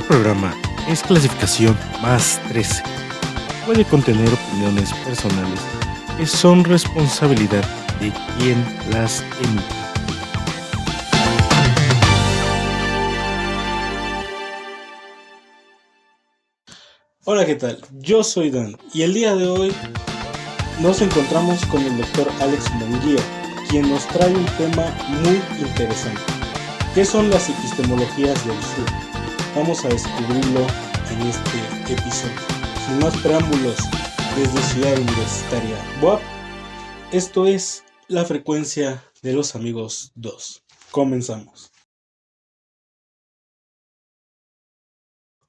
programa es clasificación más 13. Puede contener opiniones personales que son responsabilidad de quien las emite. Hola, ¿qué tal? Yo soy Dan y el día de hoy nos encontramos con el doctor Alex Munguía, quien nos trae un tema muy interesante. ¿Qué son las epistemologías del sur? Vamos a descubrirlo en este episodio. Sin más preámbulos, desde Ciudad Universitaria BUAP, esto es La Frecuencia de los Amigos 2. Comenzamos.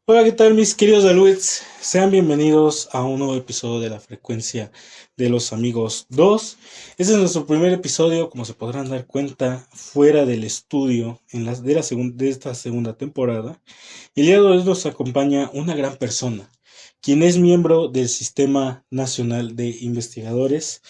Hola, ¿qué tal mis queridos aluets? Sean bienvenidos a un nuevo episodio de La Frecuencia de los Amigos 2. Este es nuestro primer episodio, como se podrán dar cuenta, fuera del estudio de esta segunda temporada. Y el día de hoy nos acompaña una gran persona, quien es miembro del Sistema Nacional de Investigadores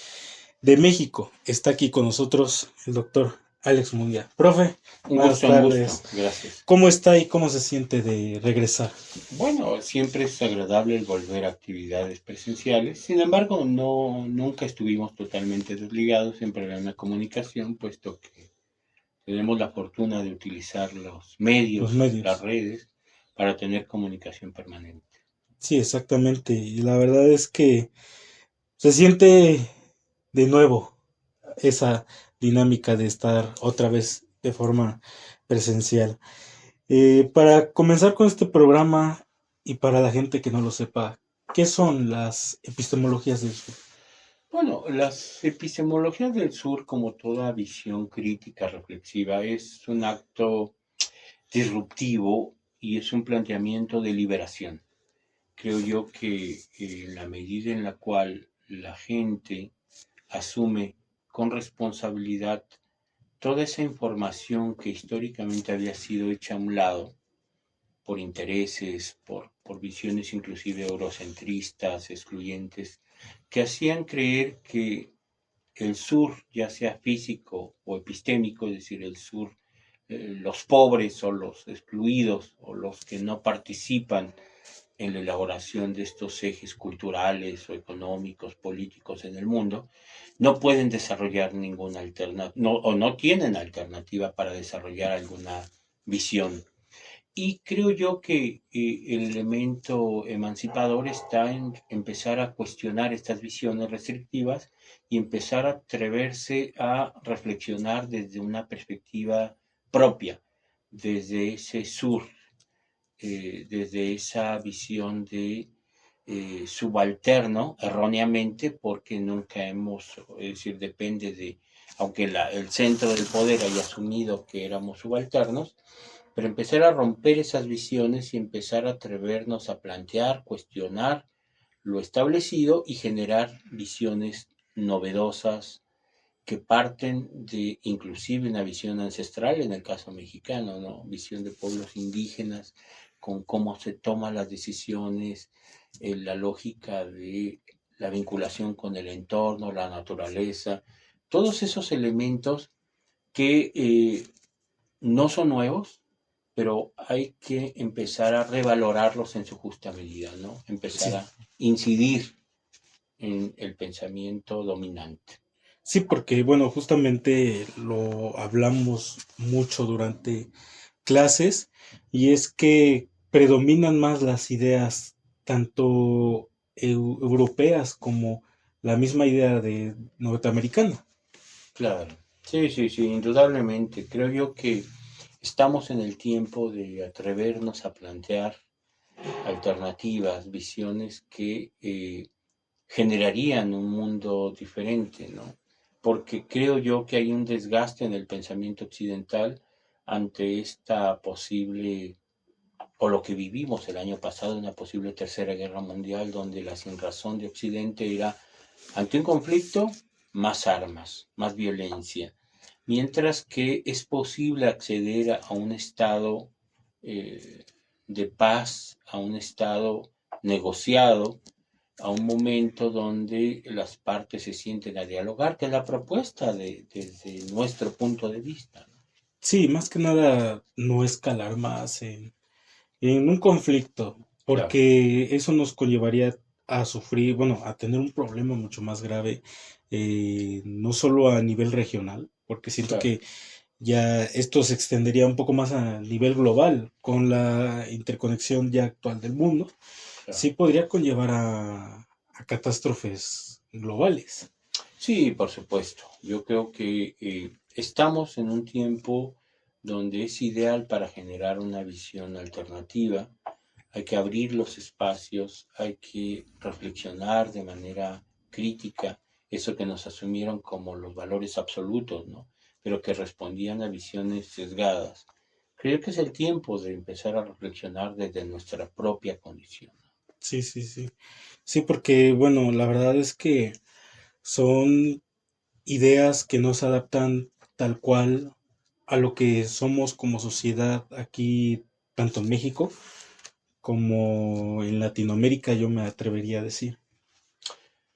de México. Está aquí con nosotros el doctor Alex Munguía. Profe, buenas tardes. Gracias. ¿Cómo está y cómo se siente de regresar? Bueno, siempre es agradable el volver a actividades presenciales. Sin embargo, nunca estuvimos totalmente desligados, siempre había una comunicación, puesto que tenemos la fortuna de utilizar los medios, las redes, para tener comunicación permanente. Sí, exactamente. Y la verdad es que se siente de nuevo esa dinámica de estar otra vez de forma presencial. Para comenzar con este programa y para la gente que no lo sepa, ¿qué son las epistemologías del sur? Bueno, las epistemologías del sur, como toda visión crítica reflexiva, es un acto disruptivo y es un planteamiento de liberación. Creo yo que en la medida en la cual la gente asume con responsabilidad toda esa información que históricamente había sido hecha a un lado por intereses, por visiones inclusive eurocentristas, excluyentes, que hacían creer que el sur, ya sea físico o epistémico, es decir, el sur, los pobres o los excluidos o los que no participan en la elaboración de estos ejes culturales o económicos, políticos en el mundo, no pueden desarrollar ninguna alternativa, o no tienen alternativa para desarrollar alguna visión. Y creo yo que el elemento emancipador está en empezar a cuestionar estas visiones restrictivas y empezar a atreverse a reflexionar desde una perspectiva propia, desde ese sur, desde esa visión de subalterno, erróneamente, porque nunca hemos, es decir, depende de, aunque el centro del poder haya asumido que éramos subalternos, pero empezar a romper esas visiones y empezar a atrevernos a plantear, cuestionar lo establecido y generar visiones novedosas que parten de inclusive una visión ancestral, en el caso mexicano, ¿no? Visión de pueblos indígenas, con cómo se toman las decisiones, la lógica de la vinculación con el entorno, la naturaleza, todos esos elementos que no son nuevos, pero hay que empezar a revalorarlos en su justa medida, ¿no? Empezar a incidir en el pensamiento dominante. Sí, porque bueno, justamente lo hablamos mucho durante clases y es que predominan más las ideas tanto europeas como la misma idea de norteamericana. Claro, sí, indudablemente. Creo yo que estamos en el tiempo de atrevernos a plantear alternativas, visiones que generarían un mundo diferente, ¿no? Porque creo yo que hay un desgaste en el pensamiento occidental ante esta posible, o lo que vivimos el año pasado, una posible tercera guerra mundial, donde la sinrazón de Occidente era, ante un conflicto, más armas, más violencia, mientras que es posible acceder a un estado de paz, a un estado negociado, a un momento donde las partes se sienten a dialogar, que es la propuesta desde nuestro punto de vista. Sí, más que nada no escalar más en en un conflicto, Claro, porque eso nos conllevaría a sufrir, bueno, a tener un problema mucho más grave, no solo a nivel regional, porque siento claro, que ya esto se extendería un poco más a nivel global con la interconexión ya actual del mundo, claro. sí podría conllevar a catástrofes globales. Sí, por supuesto. Yo creo que estamos en un tiempo donde es ideal para generar una visión alternativa. Hay que abrir los espacios, hay que reflexionar de manera crítica eso que nos asumieron como los valores absolutos, ¿no? Pero que respondían a visiones sesgadas. Creo que es el tiempo de empezar a reflexionar desde nuestra propia condición. Sí, sí, sí. Sí, porque, bueno, la verdad es que son ideas que no se adaptan tal cual a lo que somos como sociedad aquí, tanto en México como en Latinoamérica, yo me atrevería a decir.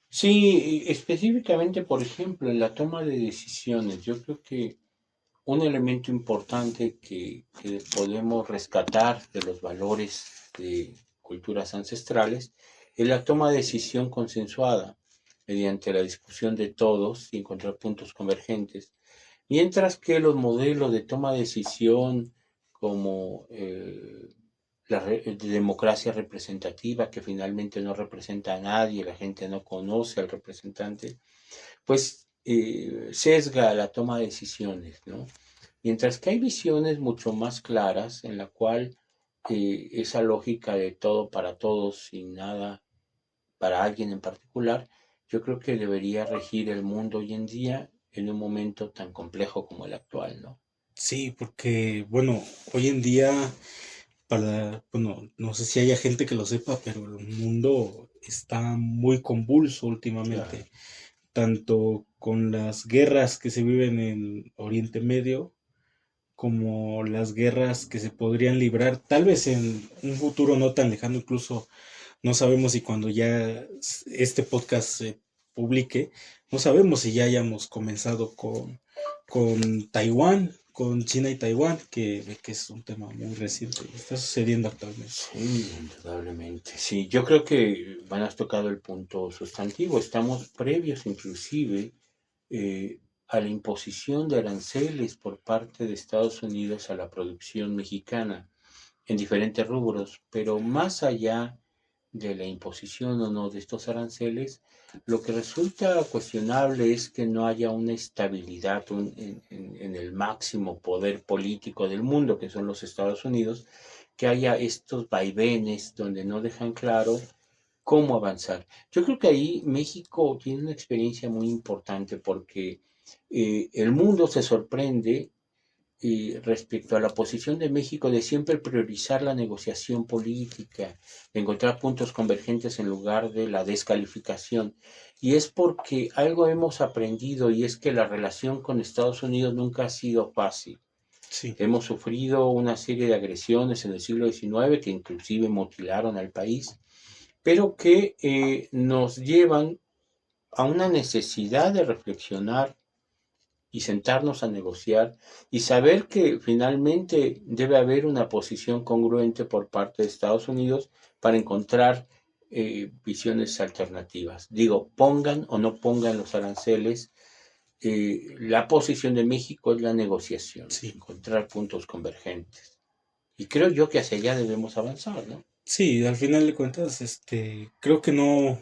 Sí, específicamente, por ejemplo, en la toma de decisiones, yo creo que un elemento importante que podemos rescatar de los valores de culturas ancestrales es la toma de decisión consensuada mediante la discusión de todos y encontrar puntos convergentes, mientras que los modelos de toma de decisión como democracia representativa, que finalmente no representa a nadie, la gente no conoce al representante, pues sesga la toma de decisiones, ¿no? Mientras que hay visiones mucho más claras en la cual esa lógica de todo para todos sin nada para alguien en particular, yo creo que debería regir el mundo hoy en día en un momento tan complejo como el actual, ¿no? Sí, porque, bueno, hoy en día, bueno, no sé si haya gente que lo sepa, pero el mundo está muy convulso Claro, últimamente, tanto con las guerras que se viven en Oriente Medio, como las guerras que se podrían librar, tal vez en un futuro no tan lejano, incluso no sabemos si cuando ya este podcast se publique, no sabemos si ya hayamos comenzado con Taiwán, con China y Taiwán, que es un tema muy reciente y está sucediendo actualmente. sí, indudablemente. Sí, yo creo que van has tocado el punto sustantivo. Estamos previos inclusive a la imposición de aranceles por parte de Estados Unidos a la producción mexicana en diferentes rubros, pero más allá de la imposición o no de estos aranceles, lo que resulta cuestionable es que no haya una estabilidad en el máximo poder político del mundo, que son los Estados Unidos, que haya estos vaivenes donde no dejan claro cómo avanzar. Yo creo que ahí México tiene una experiencia muy importante porque el mundo se sorprende respecto a la posición de México de siempre priorizar la negociación política, de encontrar puntos convergentes en lugar de la descalificación. Y es porque algo hemos aprendido y es que la relación con Estados Unidos nunca ha sido fácil. Sí, Hemos sufrido una serie de agresiones en el siglo XIX que inclusive mutilaron al país, pero que nos llevan a una necesidad de reflexionar y sentarnos a negociar y saber que finalmente debe haber una posición congruente por parte de Estados Unidos para encontrar visiones alternativas. Digo, pongan o no pongan los aranceles, la posición de México es la negociación, sí, encontrar puntos convergentes. Y creo yo que hacia allá debemos avanzar, ¿no? sí, al final de cuentas, creo que no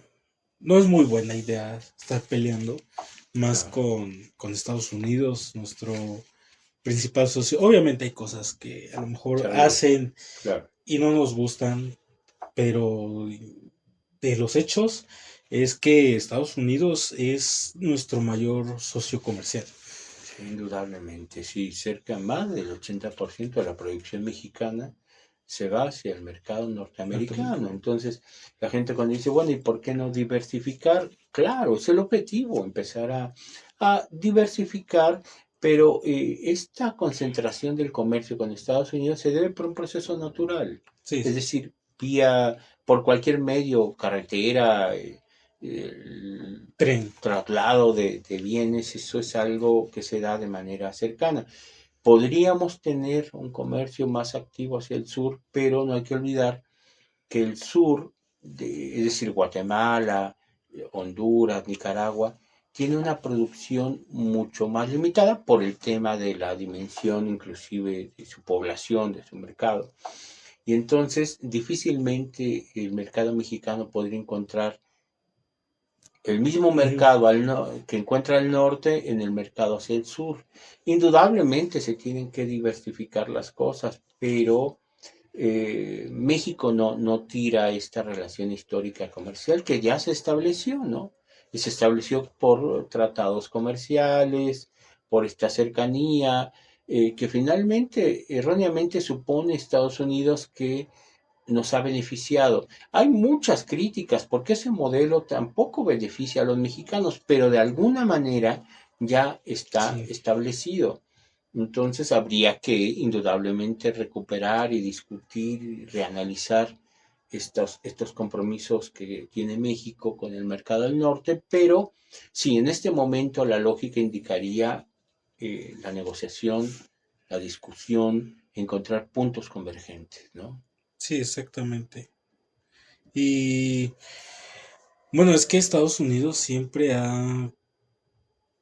es muy buena idea estar peleando más Claro, con Estados Unidos, nuestro principal socio. Obviamente hay cosas que a lo mejor seguro, hacen claro, y no nos gustan, pero de los hechos es que Estados Unidos es nuestro mayor socio comercial. sí, indudablemente. Sí, cerca más del 80% de la producción mexicana se va hacia el mercado norteamericano. Entonces, la gente cuando dice, bueno, ¿y por qué no diversificar? Claro, es el objetivo, empezar a diversificar, pero esta concentración del comercio con Estados Unidos se debe por un proceso natural. Sí, Es sí, decir, por cualquier medio, carretera, el tren. traslado de bienes, eso es algo que se da de manera cercana. Podríamos tener un comercio más activo hacia el sur, pero no hay que olvidar que el sur, es decir, Guatemala, Honduras, Nicaragua, tiene una producción mucho más limitada por el tema de la dimensión inclusive de su población, de su mercado. Y entonces difícilmente el mercado mexicano podría encontrar el mismo mercado que encuentra el norte en el mercado hacia el sur. Indudablemente se tienen que diversificar las cosas, pero México no tira esta relación histórica comercial que ya se estableció, ¿no? Y se estableció por tratados comerciales, por esta cercanía, que finalmente, erróneamente supone Estados Unidos que nos ha beneficiado. Hay muchas críticas porque ese modelo tampoco beneficia a los mexicanos, pero de alguna manera ya está Sí, establecido. Entonces habría que indudablemente recuperar y discutir y reanalizar estos compromisos que tiene México con el mercado del norte, pero sí, en este momento la lógica indicaría la negociación, la discusión, encontrar puntos convergentes, ¿no? sí, exactamente. Y bueno, es que Estados Unidos siempre ha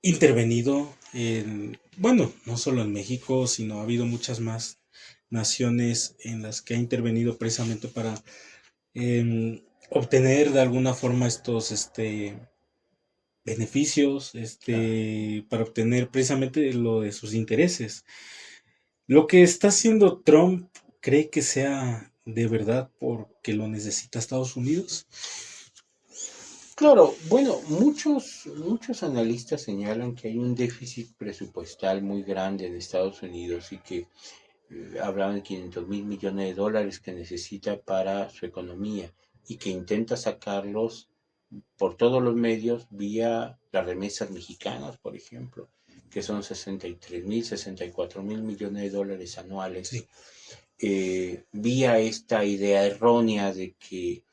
intervenido en, bueno, no solo en México, sino ha habido muchas más naciones en las que ha intervenido precisamente para obtener de alguna forma estos beneficios, Claro. para obtener precisamente lo de sus intereses. Lo que está haciendo Trump, ¿cree que sea de verdad porque lo necesita Estados Unidos? Claro, bueno, muchos analistas señalan que hay un déficit presupuestal muy grande en Estados Unidos y que hablaban de 500.000 millones de dólares que necesita para su economía y que intenta sacarlos por todos los medios vía las remesas mexicanas, por ejemplo, que son 63.000, 64.000 millones de dólares anuales, Sí, vía esta idea errónea de que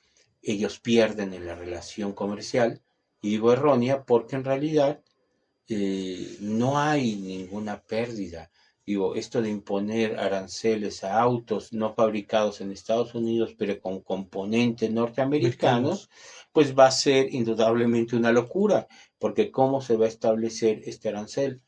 ellos pierden en la relación comercial. Y digo errónea porque en realidad no hay ninguna pérdida. Digo, esto de imponer aranceles a autos no fabricados en Estados Unidos, pero con componentes norteamericanos, americanos. pues va a ser indudablemente una locura, porque ¿cómo se va a establecer este arancel?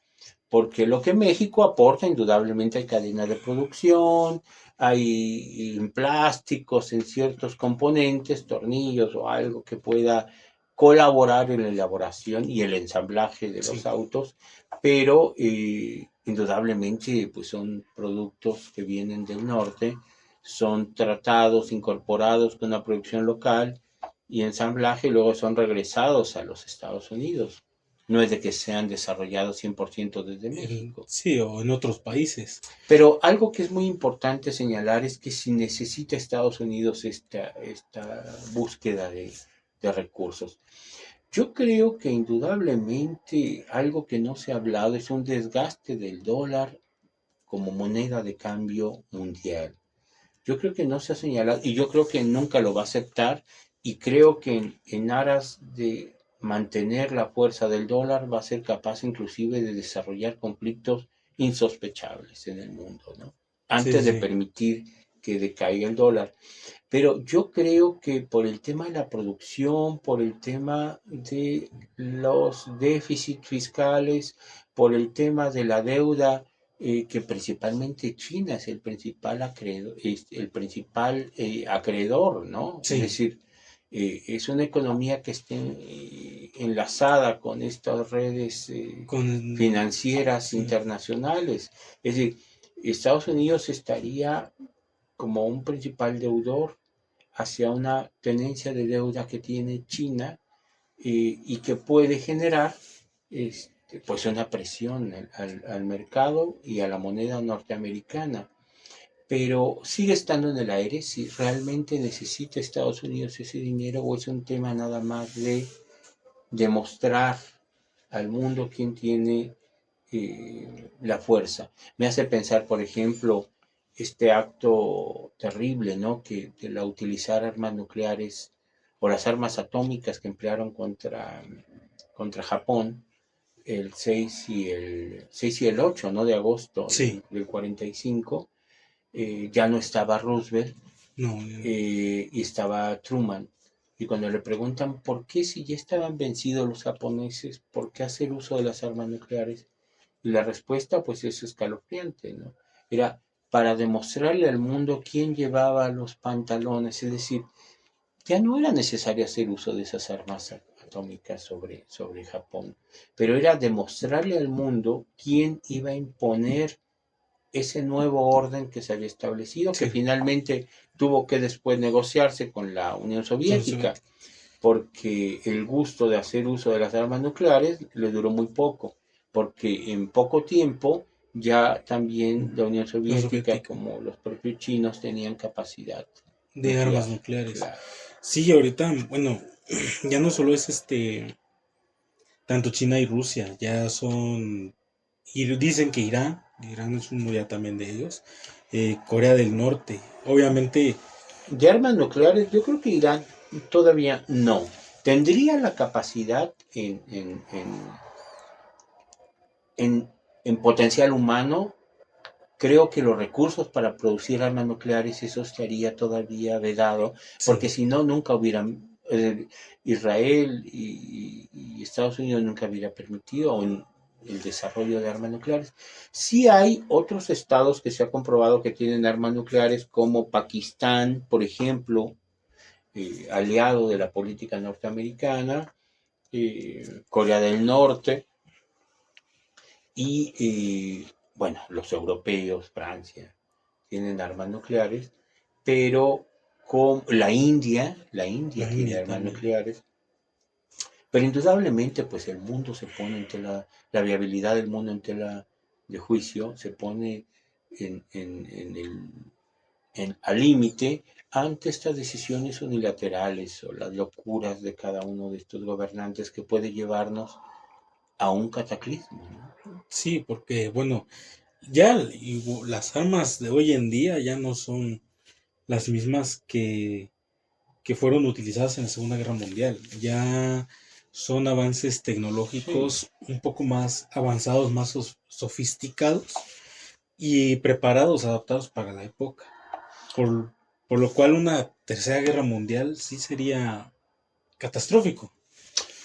Porque lo que México aporta indudablemente hay cadenas de producción, hay plásticos en ciertos componentes, tornillos o algo que pueda colaborar en la elaboración y el ensamblaje de los Sí, autos, pero indudablemente pues son productos que vienen del norte, son tratados, incorporados con una producción local y ensamblaje y luego son regresados a los Estados Unidos. No es de que sean desarrollados 100% desde México. sí, o en otros países. Pero algo que es muy importante señalar es que si necesita Estados Unidos esta búsqueda de recursos, yo creo que indudablemente algo que no se ha hablado es un desgaste del dólar como moneda de cambio mundial. Yo creo que no se ha señalado y yo creo que nunca lo va a aceptar y creo que en aras de mantener la fuerza del dólar va a ser capaz inclusive de desarrollar conflictos insospechables en el mundo, ¿no? Sí, Antes de sí. permitir que decaiga el dólar. Pero yo creo que por el tema de la producción, por el tema de los déficits fiscales, por el tema de la deuda, que principalmente China es el principal acreedor, acreedor, ¿no? Es Sí, decir, es una economía que está enlazada con estas redes con, financieras sí, internacionales. Es decir, Estados Unidos estaría como un principal deudor hacia una tenencia de deuda que tiene China y que puede generar pues una presión al mercado y a la moneda norteamericana. Pero sigue estando en el aire si realmente necesita Estados Unidos ese dinero o es un tema nada más de demostrar al mundo quién tiene la fuerza. Me hace pensar, por ejemplo, este acto terrible, ¿no? Que de la utilizar armas nucleares o las armas atómicas que emplearon contra Japón, el 6 y el 8, ¿no? De agosto Sí, del 45. Ya no estaba Roosevelt, no, y estaba Truman. Y cuando le preguntan por qué si ya estaban vencidos los japoneses, ¿por qué hacer uso de las armas nucleares? Y la respuesta pues es escalofriante, ¿no? Era para demostrarle al mundo quién llevaba los pantalones, es decir, ya no era necesario hacer uso de esas armas atómicas sobre Japón, pero era demostrarle al mundo quién iba a imponer ese nuevo orden que se había establecido, que sí, finalmente tuvo que después negociarse con la Unión Unión Soviética, Soviética. porque el gusto de hacer uso de las armas nucleares le duró muy poco, porque en poco tiempo ya también la Unión Unión Soviética, Soviética, como los propios chinos, tenían capacidad de nuclear. armas nucleares. Claro. Sí, ahorita, bueno, ya no solo es tanto China y Rusia, ya son, y dicen que Irán es uno ya también de ellos, Corea del Norte, obviamente, De armas nucleares, yo creo que Irán todavía no. Tendría la capacidad en potencial humano. Creo que los recursos para producir armas nucleares, eso estaría todavía vedado, porque sí, si no, nunca hubieran, Israel y Estados Unidos nunca hubiera permitido el desarrollo de armas nucleares. Sí hay otros estados que se ha comprobado que tienen armas nucleares, como Pakistán, por ejemplo, aliado de la política norteamericana, Corea del Norte, bueno, los europeos, Francia, tienen armas nucleares, pero con la India la tiene India armas también. nucleares, pero indudablemente pues el mundo se pone en la viabilidad del mundo en tela de juicio, se pone al límite ante estas decisiones unilaterales o las locuras de cada uno de estos gobernantes que puede llevarnos a un cataclismo, ¿no? Sí, porque, bueno, ya las armas de hoy en día ya no son las mismas que fueron utilizadas en la Segunda Guerra Mundial. Ya son avances Sí, tecnológicos un poco más avanzados, más sofisticados y preparados, adaptados para la época. Por, por lo cual una tercera guerra mundial sí sería catastrófico.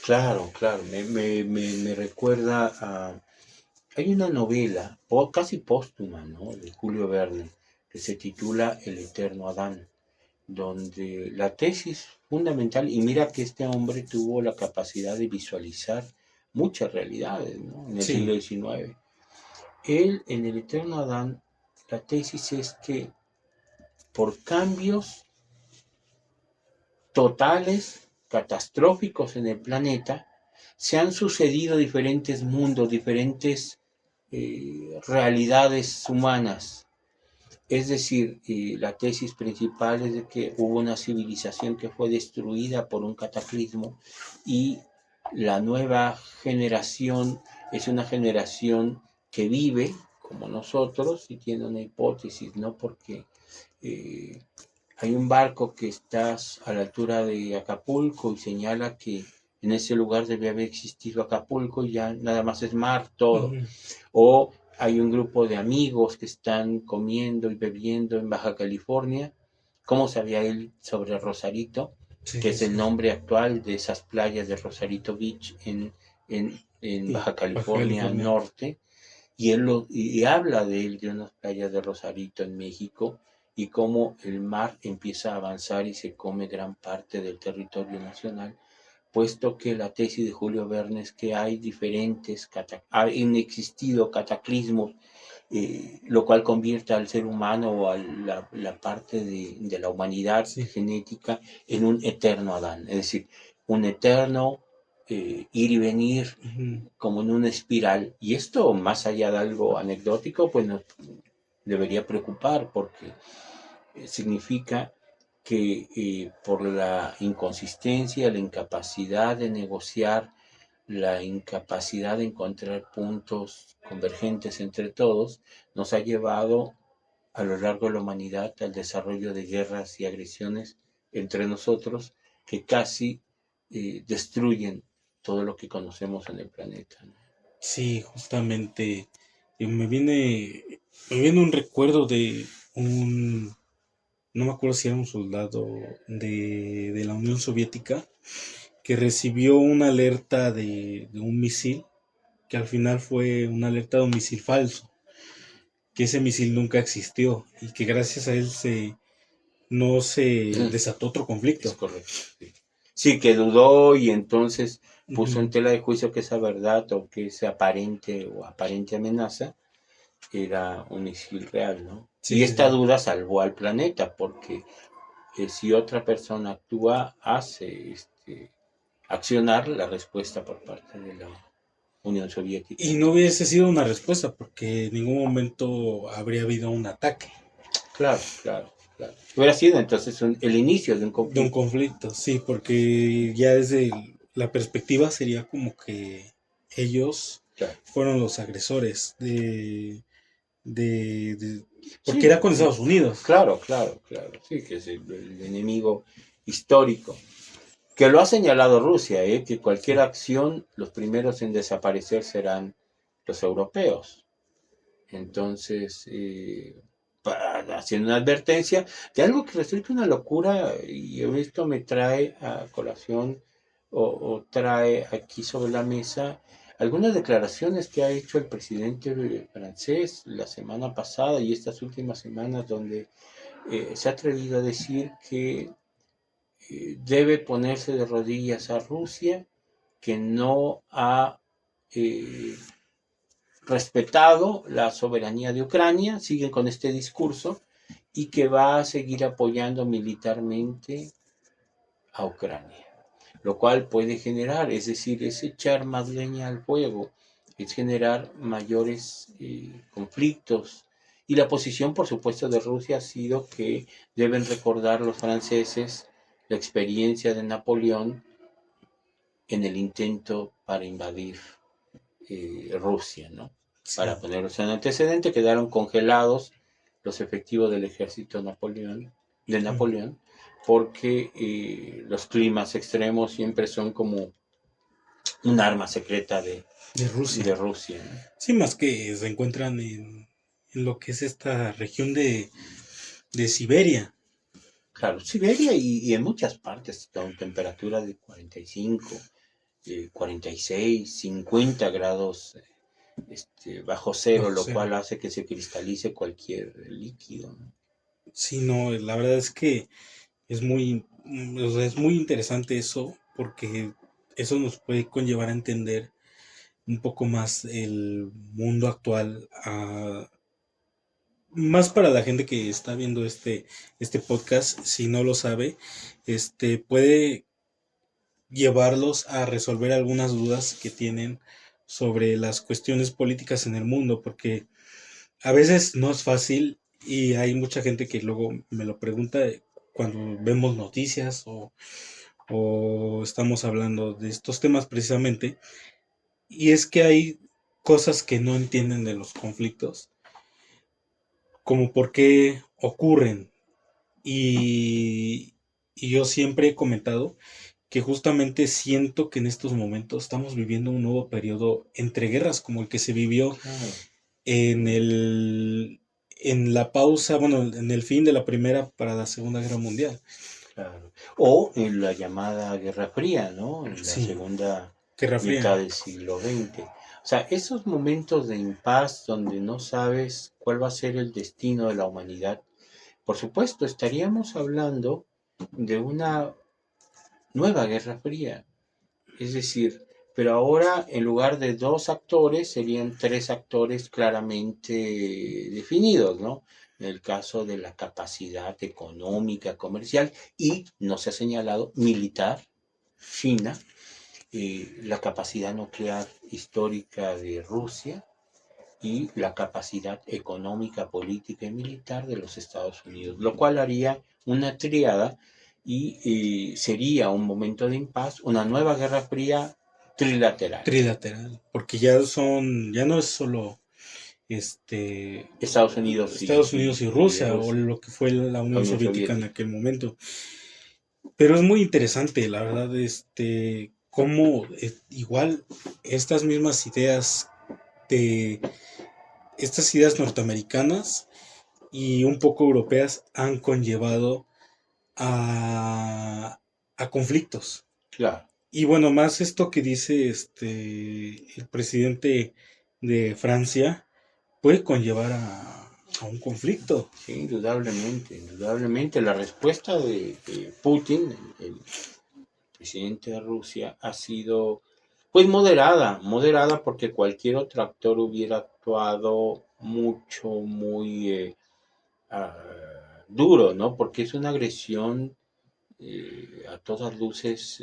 claro, claro, me recuerda a... Hay una novela, casi póstuma, ¿no? De Julio Verne, que se titula El Eterno Adán, donde la tesis fundamental, y mira que este hombre tuvo la capacidad de visualizar muchas realidades, ¿no? En el siglo Sí, XIX. Él, en El Eterno Adán, la tesis es que por cambios totales, catastróficos en el planeta, se han sucedido diferentes mundos, diferentes realidades humanas. Es decir, la tesis principal es de que hubo una civilización que fue destruida por un cataclismo y la nueva generación es una generación que vive como nosotros y tiene una hipótesis, ¿no? Porque eh, hay un barco que está a la altura de Acapulco y señala que en ese lugar debe haber existido Acapulco y ya nada más es mar, todo. ujú, O hay un grupo de amigos que están comiendo y bebiendo en Baja California. ¿Cómo sabía él sobre Rosarito? sí, Que sí, es el sí. nombre actual de esas playas de Rosarito Beach en Y Baja Baja California California. Norte. Y habla de él, de unas playas de Rosarito en México, y cómo el mar empieza a avanzar y se come gran parte del territorio nacional, puesto que la tesis de Julio Verne es que hay han existido cataclismos, lo cual convierte al ser humano o a la parte de la humanidad Sí. genética en un eterno Adán, es decir, un eterno ir y venir Ujú. como en una espiral. Y esto, más allá de algo anecdótico, pues nos debería preocupar porque significa que por la inconsistencia, la incapacidad de negociar, la incapacidad de encontrar puntos convergentes entre todos, nos ha llevado a lo largo de la humanidad al desarrollo de guerras y agresiones entre nosotros que casi destruyen todo lo que conocemos en el planeta, ¿no? Sí, justamente me viene un recuerdo de un, no me acuerdo si era un soldado de la Unión Soviética que recibió una alerta de un misil, que al final fue una alerta de un misil falso, que ese misil nunca existió y que gracias a él no se desató otro Es conflicto. correcto. Sí. Sí, que dudó y entonces puso en Ujú. tela de juicio que esa verdad o que esa aparente amenaza era un misil real, ¿no? Y Sí, sí, esta sí. duda salvó al planeta porque si otra persona actúa, hace accionar la respuesta por parte de la Unión Soviética, Y ¿no? no hubiese sido una respuesta porque en ningún momento habría habido un ataque Claro, claro, claro. Hubiera sido entonces el inicio de un de un conflicto. conflicto, sí, porque ya desde la perspectiva sería como que ellos Claro. fueron los agresores de porque Sí, era con Estados Unidos. claro, claro, claro. Sí, que es el enemigo histórico. Que lo ha señalado Rusia, que cualquier Sí, acción, los primeros en desaparecer serán los europeos. Entonces, haciendo una advertencia de algo que resulta una locura, y esto me trae a colación o trae aquí sobre la mesa algunas declaraciones que ha hecho el presidente francés la semana pasada y estas últimas semanas, donde se ha atrevido a decir que debe ponerse de rodillas a Rusia, que no ha eh, respetado la soberanía de Ucrania, siguen con este discurso, y que va a seguir apoyando militarmente a Ucrania, lo cual puede generar, es decir, es echar más leña al fuego, es generar mayores conflictos. Y la posición, por supuesto, de Rusia ha sido que deben recordar los franceses la experiencia de Napoleón en el intento para invadir Rusia, ¿no? Para sí. ponerlos en antecedente, quedaron congelados los efectivos del ejército de Mm. Napoleón, porque los climas extremos siempre son como un arma secreta De Rusia. de Rusia, ¿no? Sí, más que se encuentran en lo que es esta región de Siberia. Claro, Siberia y en muchas partes con temperatura de 45, 46, 50 grados bajo cero, Bajo lo cero. cual hace que se cristalice cualquier líquido, ¿no? Sí, no, la verdad es que o sea, es muy interesante eso porque eso nos puede conllevar a entender un poco más el mundo actual, más para la gente que está viendo este podcast, si no lo sabe, puede llevarlos a resolver algunas dudas que tienen sobre las cuestiones políticas en el mundo, porque a veces no es fácil y hay mucha gente que luego me lo pregunta cuando vemos noticias o estamos hablando de estos temas precisamente, y es que hay cosas que no entienden de los conflictos, como por qué ocurren. Y yo siempre he comentado que justamente siento que en estos momentos estamos viviendo un nuevo periodo entre guerras, como el que se vivió Claro, en en la pausa, bueno, en el fin de la Primera para la Segunda Guerra Mundial. claro. O en la llamada Guerra Fría, ¿no? En la Sí, segunda Guerra mitad Fría. del siglo XX. O sea, esos momentos de impas donde no sabes cuál va a ser el destino de la humanidad, por supuesto, estaríamos hablando de una nueva Guerra Fría. Es decir, pero ahora en lugar de dos actores serían tres actores claramente definidos, ¿no? En el caso de la capacidad económica, comercial y, no se ha señalado, militar, China, la capacidad nuclear histórica de Rusia y la capacidad económica, política y militar de los Estados Unidos, lo cual haría una triada y sería un momento de impas, una nueva guerra fría trilateral. Trilateral, porque ya no es solo Estados Unidos Estados Unidos y y Rusia o Rusia, lo que fue la la Unión Unión Soviética en Soviética. aquel momento. Pero es muy interesante, la verdad, cómo igual estas mismas ideas de estas ideas norteamericanas y un poco europeas han conllevado a conflictos. Claro. Y bueno, más esto que dice el presidente de Francia puede conllevar a un conflicto. Sí, indudablemente, indudablemente. La respuesta de Putin, el presidente de Rusia, ha sido pues moderada porque cualquier otro actor hubiera actuado mucho, muy duro, ¿no? Porque es una agresión a todas luces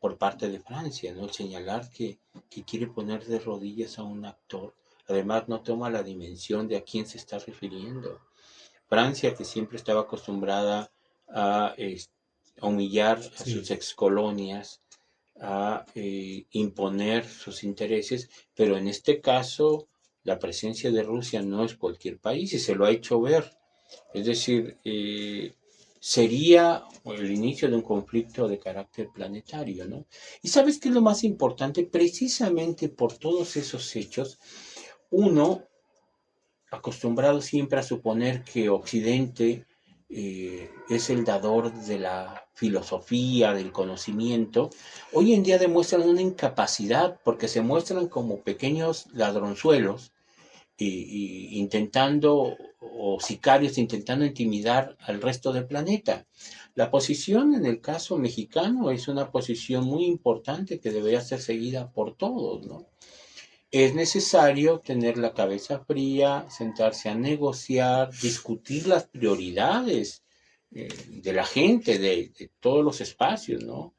por parte de Francia, ¿no? El señalar que quiere poner de rodillas a un actor, además no toma la dimensión de a quién se está refiriendo. Francia, que siempre estaba acostumbrada a humillar a sus excolonias, a imponer sus intereses, pero en este caso la presencia de Rusia no es cualquier país y se lo ha hecho ver. Es decir, sería el inicio de un conflicto de carácter planetario, ¿no? Y sabes qué es lo más importante, precisamente por todos esos hechos, uno acostumbrado siempre a suponer que Occidente es el dador de la filosofía, del conocimiento, hoy en día demuestran una incapacidad porque se muestran como pequeños ladronzuelos intentando, o sicarios intentando intimidar al resto del planeta. La posición en el caso mexicano es una posición muy importante que debería ser seguida por todos, ¿no? Es necesario tener la cabeza fría, sentarse a negociar, discutir las prioridades de la gente, de todos los espacios, ¿no?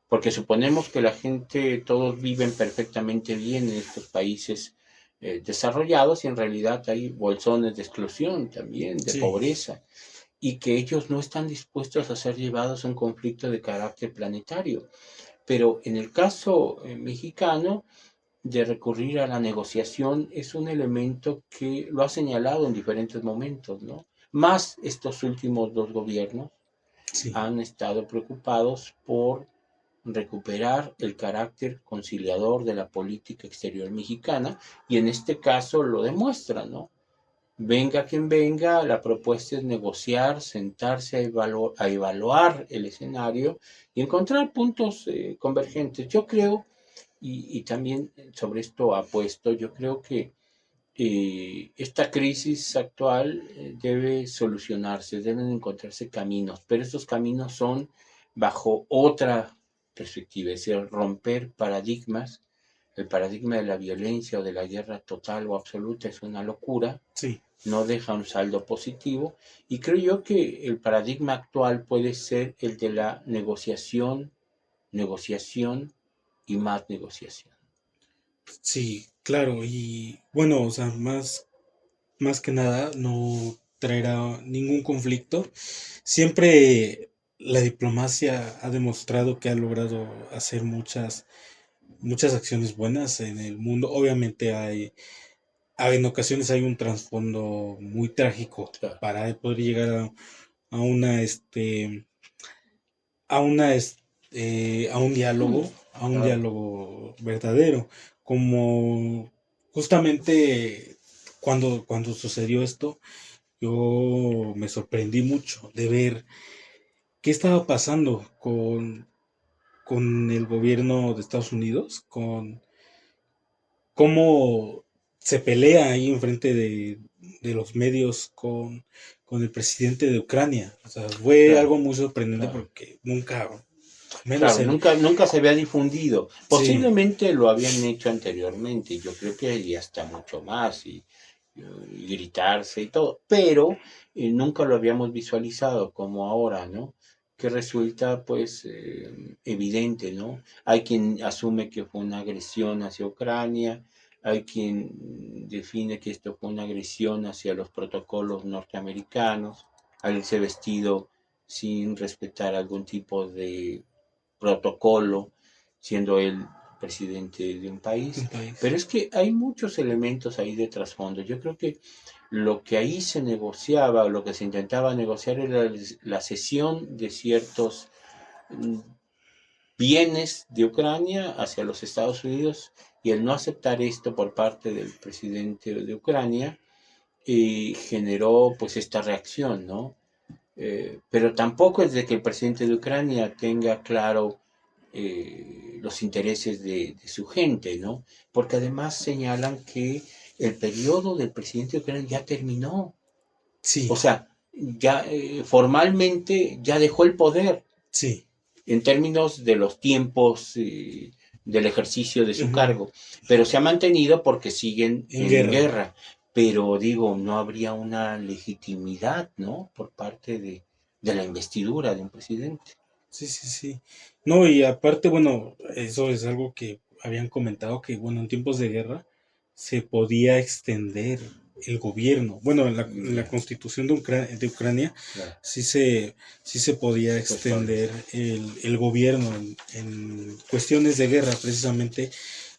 Porque suponemos que la gente, todos viven perfectamente bien en estos países desarrollados y en realidad hay bolsones de exclusión también, de pobreza, y que ellos no están dispuestos a ser llevados a un conflicto de carácter planetario. Pero en el caso mexicano, de recurrir a la negociación es un elemento que lo ha señalado en diferentes momentos, ¿no? Más estos últimos dos gobiernos han estado preocupados por recuperar el carácter conciliador de la política exterior mexicana y en este caso lo demuestra, ¿no? Venga quien venga, la propuesta es negociar, sentarse a evaluar el escenario y encontrar puntos convergentes. Yo creo, y también sobre esto apuesto, yo creo que esta crisis actual debe solucionarse, deben encontrarse caminos, pero estos caminos son bajo otra perspectiva, es decir, romper paradigmas. El paradigma de la violencia o de la guerra total o absoluta es una locura, no deja un saldo positivo, y creo yo que el paradigma actual puede ser el de la negociación, negociación y más negociación. Sí, claro, y bueno, o sea, más que nada no traerá ningún conflicto. Siempre la diplomacia ha demostrado que ha logrado hacer muchas acciones buenas en el mundo. Obviamente en ocasiones hay un trasfondo muy trágico Claro. para poder llegar a una a una a un diálogo verdadero, como justamente cuando sucedió esto, yo me sorprendí mucho de ver qué estaba pasando con el gobierno de Estados Unidos, con cómo se pelea ahí enfrente de los medios con el presidente de Ucrania. O sea, fue algo muy sorprendente porque nunca, menos nunca se había difundido. Posiblemente lo habían hecho anteriormente, y yo creo que ya está mucho más, y gritarse y todo, pero nunca lo habíamos visualizado como ahora, ¿no? Que resulta pues evidente, ¿no? Hay quien asume que fue una agresión hacia Ucrania, hay quien define que esto fue una agresión hacia los protocolos norteamericanos, al irse vestido sin respetar algún tipo de protocolo, siendo él presidente de un país. Pero es que hay muchos elementos ahí de trasfondo. Yo creo que lo que ahí se negociaba, o lo que se intentaba negociar, era la cesión de ciertos bienes de Ucrania hacia los Estados Unidos, y el no aceptar esto por parte del presidente de Ucrania generó pues esta reacción, ¿no? Pero tampoco es de que el presidente de Ucrania tenga claro los intereses de su gente, ¿no? Porque además señalan que el periodo del presidente de Ucrania ya terminó. O Sí, sea, ya formalmente ya dejó el poder sí. en términos de los tiempos del ejercicio de su Ujú. cargo, pero se ha mantenido porque siguen En en guerra. guerra. Pero digo, no habría una legitimidad, ¿no? Por parte de la investidura de un presidente. Sí, sí, sí. No, y aparte, bueno, eso es algo que habían comentado que, bueno, en tiempos de guerra se podía extender el gobierno. Bueno, en la Ya, constitución de Ucrania claro, sí se, sí se podía eso es todo. extender el gobierno en cuestiones de guerra, precisamente.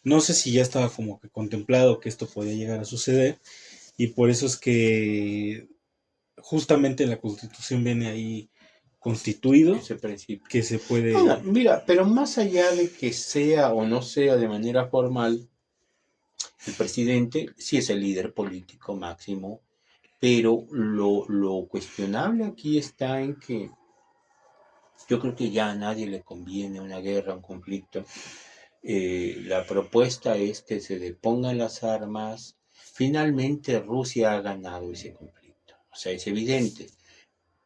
No sé si ya estaba como que contemplado que esto podía llegar a suceder, y por eso es que justamente la constitución viene ahí constituido Ese principio. que se No, puede. mira, pero más allá de que sea o no sea de manera formal, el presidente sí es el líder político máximo, pero lo cuestionable aquí está en que yo creo que ya a nadie le conviene una guerra, un conflicto. La propuesta es que se depongan las armas. Finalmente Rusia ha ganado ese conflicto. O sea, es evidente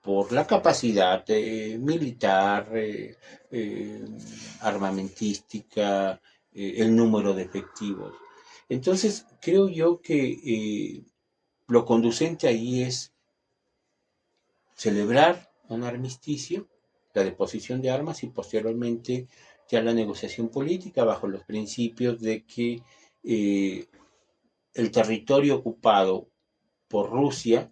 por la capacidad militar, eh, armamentística, el número de efectivos. Entonces, creo yo que lo conducente ahí es celebrar un armisticio, la deposición de armas y posteriormente ya la negociación política bajo los principios de que eh, el territorio ocupado por Rusia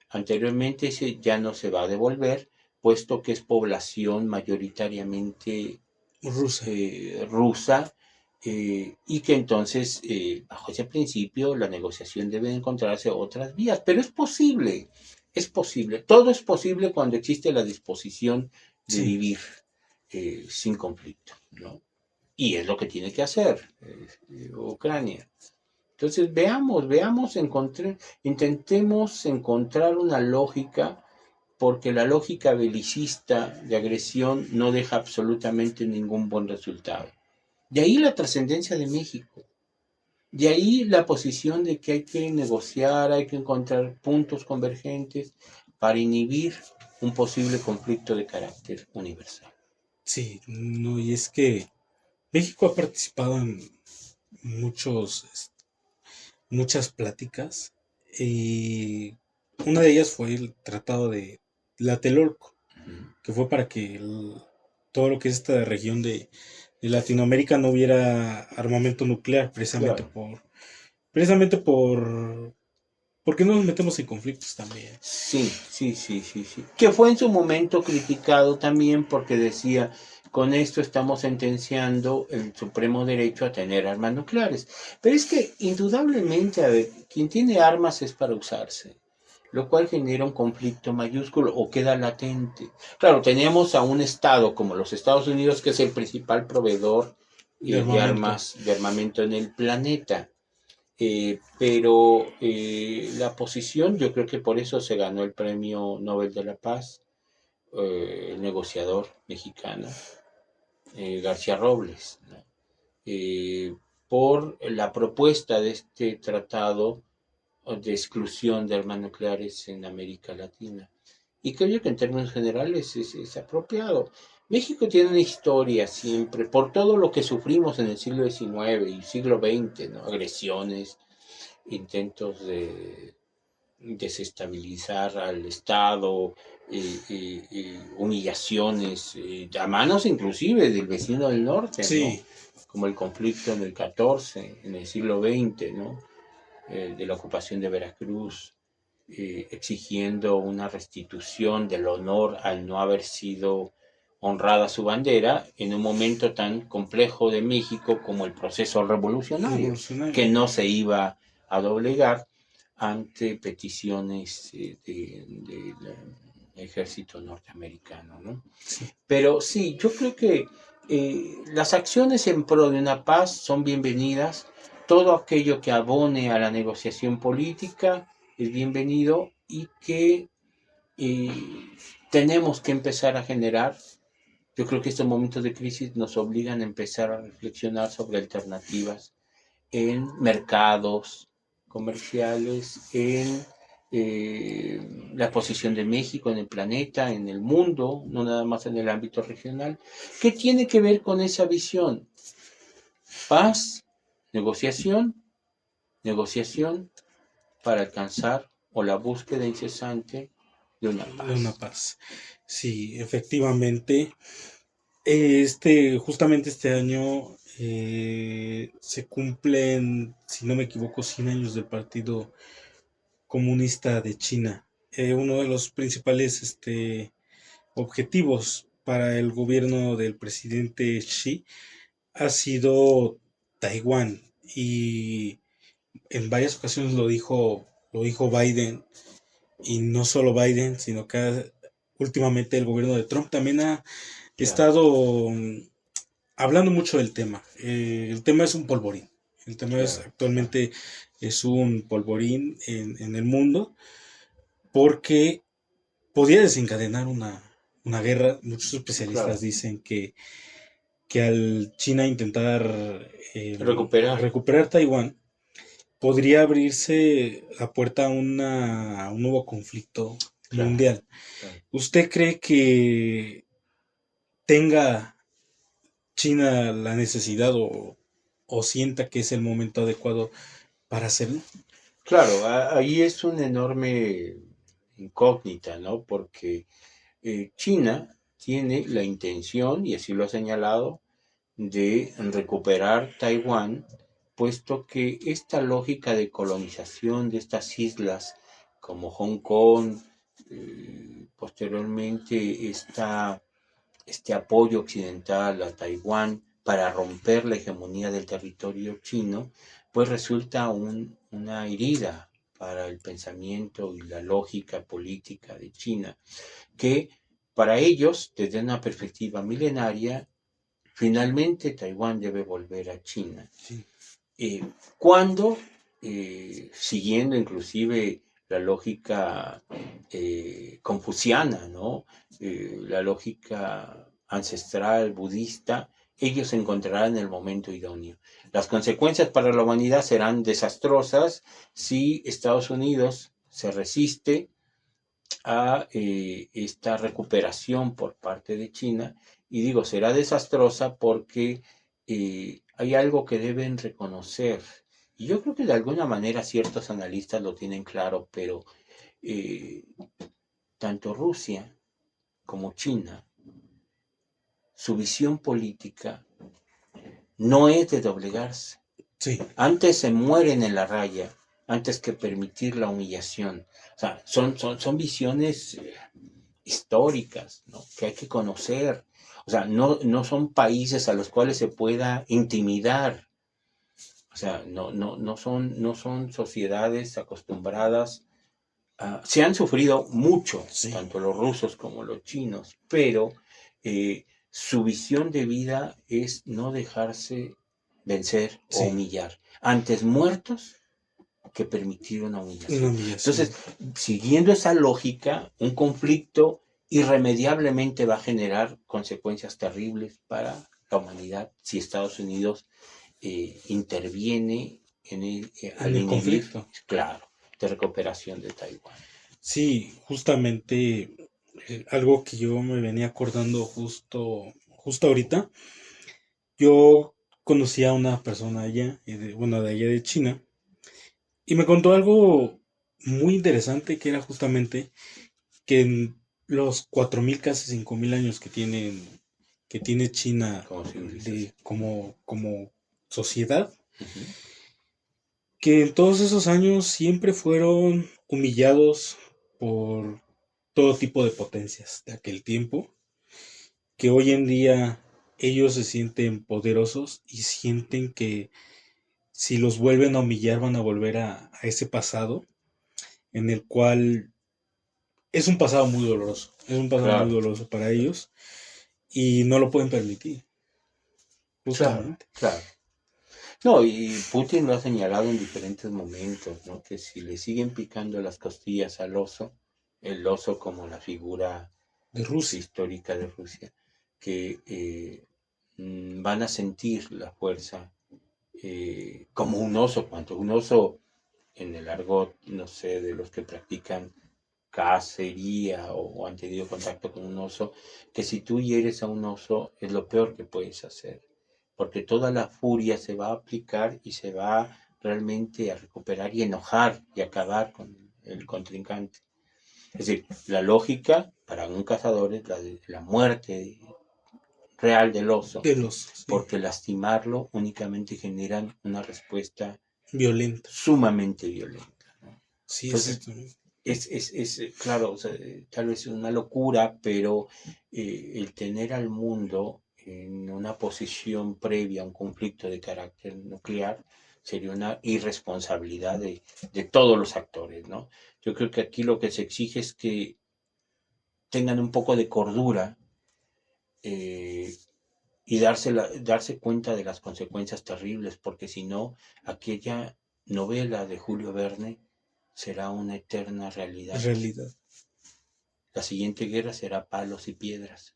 anteriormente ya no se va a devolver, puesto que es población mayoritariamente Rusa. rusa, y que entonces, bajo ese principio, la negociación debe encontrarse otras vías. Pero es posible, todo es posible cuando existe la disposición de Sí, vivir sin conflicto, ¿no? Y es lo que tiene que hacer Ucrania. Entonces, intentemos encontrar una lógica, porque la lógica belicista de agresión no deja absolutamente ningún buen resultado. De ahí la trascendencia de México. De ahí la posición de que hay que negociar, hay que encontrar puntos convergentes para inhibir un posible conflicto de carácter universal. sí, no, y es que México ha participado en muchas pláticas, y una de ellas fue el Tratado de Tlatelolco, que fue para que todo lo que es esta región de Latinoamérica no hubiera armamento nuclear, Claro. porque no nos metemos en conflictos también. Sí, sí, sí, sí, sí. Que fue en su momento criticado también porque decía, con esto estamos sentenciando el supremo derecho a tener armas nucleares. Pero es que indudablemente, a ver, quien tiene armas es para usarse, lo cual genera un conflicto mayúsculo o queda latente. Claro, tenemos a un Estado como los Estados Unidos, que es el principal proveedor De armamento. de armamento en el planeta. Pero la posición, yo creo que por eso se ganó el Premio Nobel de la Paz, el negociador mexicano García Robles, ¿no? Eh, por la propuesta de este tratado de exclusión de armas nucleares en América Latina. Y creo que en términos generales es apropiado. México tiene una historia siempre, por todo lo que sufrimos en el siglo XIX y siglo XX, ¿no? Agresiones, intentos de desestabilizar al Estado, humillaciones, a manos inclusive del vecino del norte, ¿no? Sí, Como el conflicto en el 14, en el siglo XX, ¿no? De la ocupación de Veracruz, exigiendo una restitución del honor al no haber sido honrada su bandera en un momento tan complejo de México como el proceso revolucionario, revolucionario. que no se iba a doblegar ante peticiones ejército norteamericano, ¿no? Sí, Pero sí, yo creo que las acciones en pro de una paz son bienvenidas. Todo aquello que abone a la negociación política es bienvenido y que eh, tenemos que empezar a generar. Yo creo que estos momentos de crisis nos obligan a empezar a reflexionar sobre alternativas en mercados comerciales, en la posición de México en el planeta, en el mundo, no nada más en el ámbito regional. ¿Qué tiene que ver con esa visión? Paz, negociación, negociación para alcanzar o la búsqueda incesante de una de una paz. paz. Sí, efectivamente. Justamente este año se cumplen, si no me equivoco, 100 años del Partido Comunista de China. Uno de los principales objetivos para el gobierno del presidente Xi ha sido Taiwán y en varias ocasiones lo dijo Biden y no solo Biden, sino que últimamente el gobierno de Trump también ha Claro, estado hablando mucho del tema. El tema es un polvorín. El tema es claro, actualmente es un polvorín en el mundo porque podría desencadenar una guerra. Muchos especialistas claro. dicen que al China intentar Recuperar. recuperar Taiwán, podría abrirse la puerta a un nuevo conflicto Claro, mundial. claro. ¿Usted cree que tenga China la necesidad o sienta que es el momento adecuado para hacerlo? Claro, ahí es una enorme incógnita, ¿no? Porque China tiene la intención, y así lo ha señalado, de recuperar Taiwán, puesto que esta lógica de colonización de estas islas como Hong Kong, posteriormente este apoyo occidental a Taiwán para romper la hegemonía del territorio chino, pues resulta una herida para el pensamiento y la lógica política de China, que para ellos, desde una perspectiva milenaria, finalmente Taiwán debe volver a China. Sí, Cuando, siguiendo inclusive la lógica confuciana, ¿no? La lógica ancestral budista, ellos encontrarán el momento idóneo. Las consecuencias para la humanidad serán desastrosas si Estados Unidos se resiste a esta recuperación por parte de China. Y digo, será desastrosa porque hay algo que deben reconocer. Y yo creo que de alguna manera ciertos analistas lo tienen claro, pero eh, tanto Rusia como China, su visión política no es de doblegarse. sí, Antes se mueren en la raya, antes que permitir la humillación. O sea, son visiones históricas, ¿no? Que hay que conocer. O sea, no son países a los cuales se pueda intimidar. O sea, no son sociedades acostumbradas se han sufrido mucho, sí, tanto los rusos como los chinos, pero su visión de vida es no dejarse vencer o sí, humillar. Antes muertos que permitir una una humillación. humillación. Entonces, siguiendo esa lógica, un conflicto irremediablemente va a generar consecuencias terribles para la humanidad si Estados Unidos interviene En al el inhibir, conflicto. claro, de recuperación de Taiwán. Sí, justamente algo que yo me venía acordando justo ahorita. Yo conocí a una persona allá, bueno, de allá de China, y me contó algo muy interesante que era justamente que en los 4.000 casi 5.000 años que tiene China Como civilización. como sociedad, Ujú. que en todos esos años siempre fueron humillados por todo tipo de potencias de aquel tiempo, que hoy en día ellos se sienten poderosos y sienten que si los vuelven a humillar van a volver a ese pasado en el cual es un pasado muy doloroso. Es un pasado muy Claro, doloroso para ellos y no lo pueden permitir, claro, justamente. claro. No, y Putin lo ha señalado en diferentes momentos, ¿no? Que si le siguen picando las costillas al oso, el oso como la figura De Rusia. histórica de Rusia, que van a sentir la fuerza como un oso, cuando un oso en el argot, no sé, de los que practican cacería o han tenido contacto con un oso, que si tú hieres a un oso es lo peor que puedes hacer, porque toda la furia se va a aplicar y se va realmente a recuperar y enojar y acabar con el contrincante. Es decir, la lógica para un cazador es la de la muerte real del oso, De los, sí, porque lastimarlo únicamente genera una respuesta violenta. sumamente violenta, ¿no? Sí, Entonces, exactamente. claro, o sea, tal vez es una locura, pero el tener al mundo en una posición previa a un conflicto de carácter nuclear sería una irresponsabilidad de todos los actores, ¿no? Yo creo que aquí lo que se exige es que tengan un poco de cordura eh, y darse cuenta de las consecuencias terribles, porque si no, aquella novela de Julio Verne será una eterna realidad. Realidad. La siguiente guerra será palos y piedras,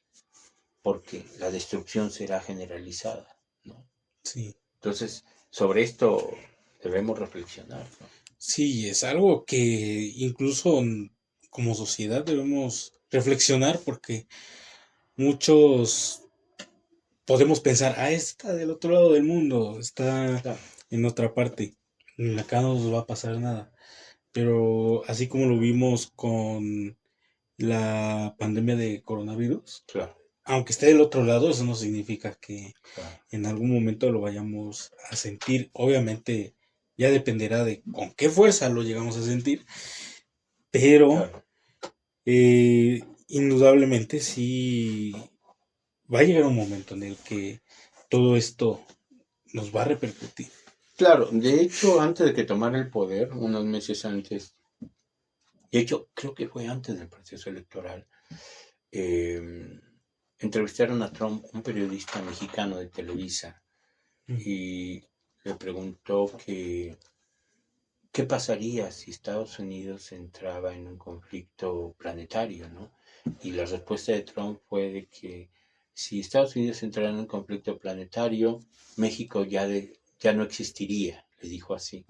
porque la destrucción será generalizada, ¿no? Sí. Entonces, sobre esto debemos reflexionar, ¿no? Sí, es algo que incluso como sociedad debemos reflexionar porque muchos podemos pensar, ah, está del otro lado del mundo, está Claro, en otra parte, acá no nos va a pasar nada. Pero así como lo vimos con la pandemia de coronavirus, claro, aunque esté del otro lado, eso no significa que claro, en algún momento lo vayamos a sentir. Obviamente ya dependerá de con qué fuerza lo llegamos a sentir, pero claro. indudablemente sí va a llegar un momento en el que todo esto nos va a repercutir. Claro, de hecho, antes de que tomara el poder, unos meses antes, de hecho, creo que fue antes del proceso electoral, eh, entrevistaron a Trump, un periodista mexicano de Televisa, Mm. y le preguntó que qué pasaría si Estados Unidos entraba en un conflicto planetario, ¿no? Y la respuesta de Trump fue de que si Estados Unidos entrara en un conflicto planetario, México ya no existiría, le dijo así,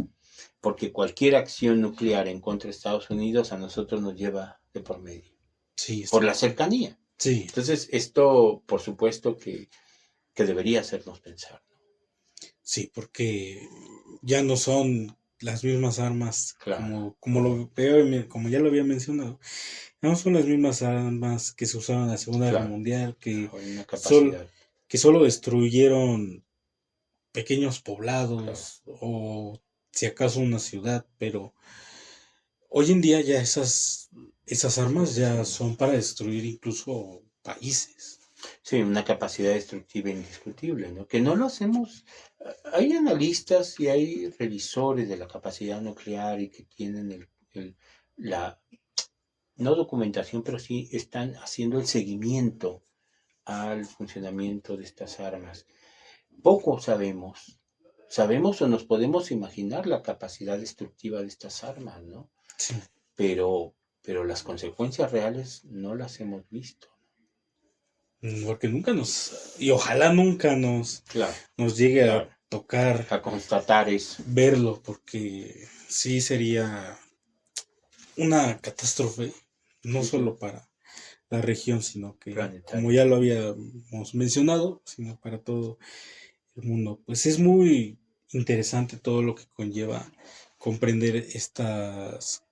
porque cualquier acción nuclear en contra de Estados Unidos a nosotros nos lleva de por medio, Sí, por estoy de la acuerdo. cercanía. Sí, Entonces, esto, por supuesto, que debería hacernos pensar, ¿no? sí, porque ya no son las mismas armas Claro, como ya lo había mencionado, ya no son las mismas armas que se usaron en la Segunda Guerra claro, Mundial, hay una sol- capacidad, que solo destruyeron pequeños claro. poblados o si acaso una ciudad, pero hoy en día ya esas armas ya son para destruir incluso países. Sí, una capacidad destructiva indiscutible, ¿no? Que no lo hacemos. Hay analistas y hay revisores de la capacidad nuclear y que tienen la, no documentación, pero sí están haciendo el seguimiento al funcionamiento de estas armas. Poco sabemos. Sabemos o nos podemos imaginar la capacidad destructiva de estas armas, ¿no? Sí, Pero las consecuencias reales no las hemos visto. porque y ojalá nunca Claro, nos llegue a claro. tocar A constatar eso. verlo, porque sí sería una catástrofe, no Sí, sí, solo para la región, sino que, como planetaria. ya lo habíamos mencionado, sino para todo el mundo. Pues es muy interesante todo lo que conlleva comprender estas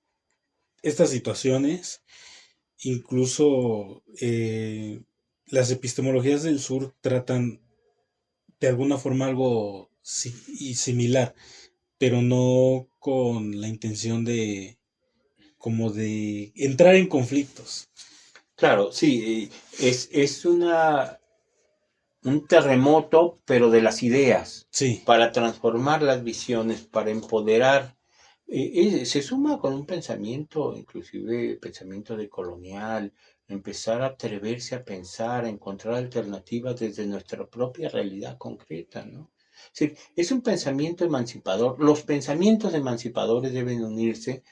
situaciones, incluso las epistemologías del sur tratan de alguna forma algo y similar, pero no con la intención de como de entrar en conflictos. Claro, sí, es un terremoto, pero de las ideas, Sí, para transformar las visiones, para empoderar Se suma con un pensamiento, inclusive pensamiento decolonial, empezar a atreverse a pensar, a encontrar alternativas desde nuestra propia realidad concreta, ¿no? Es decir, es un pensamiento emancipador. Los pensamientos emancipadores deben unirse